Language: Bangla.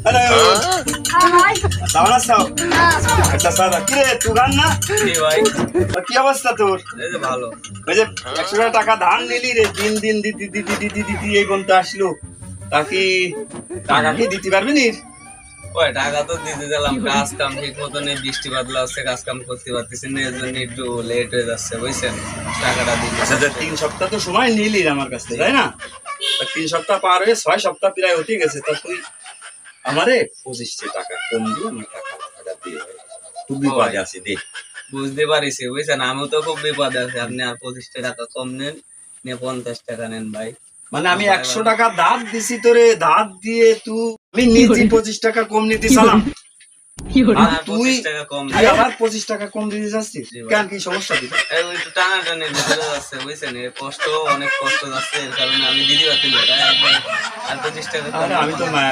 আরে ভাই দাঁড়া সাও একটা সাদা কি রে তুই গান না জি ভাই, কি অবস্থা তোর এই যে ভালো। ওই যে 100 টাকা ধান নিলি রে দিন দিন দিদি দিদি দিদি দিদি এই বলতে আসলো তা কি টাকা কি দিতে পারবি নি ওই টাকা তো দিতে দিলাম, কাজ কাম ঠিক মতো নেই, বৃষ্টি বাদলা হচ্ছে, কাজ কাম করতে পারতেছি না, এর জন্য একটু লেট হয়ে যাচ্ছে বুঝছেন, টাকাটা দিতে। আচ্ছা 3 সপ্তাহ তো সময় নিলি আমার কাছ থেকে তাই না 3 সপ্তাহ পার হয়ে 6 সপ্তাহ প্রায় হতে গেছে তা তুই আমারে 25 টাকা কম দিয়ে আমি টাকা দিয়ে খুব বিপদে আছি দে বুঝতে পারিছি বুঝছেন, আমিও তো খুব বিপদে আছি, আপনি আর 25 টাকা কম নেন, নিয়ে 50 টাকা নেন ভাই। মানে আমি 100 টাকা ধার দিছি তোরে ধার দিয়ে তুই আমি নিজে 25 টাকা কম নিতে চালাম আর তুই 25 টাকা কম তুই আবার 25 টাকা কম দিতে যাচ্ছিস কেন কি সমস্যা দিতে এই একটু টানাটানি ভিতরে যাচ্ছে বুঝছেন, এর কষ্ট অনেক কষ্ট যাচ্ছে, এর কারণে আমি দিদি পাচ্ছি না, আর 25 টাকা কম আরে আমি তো মায়া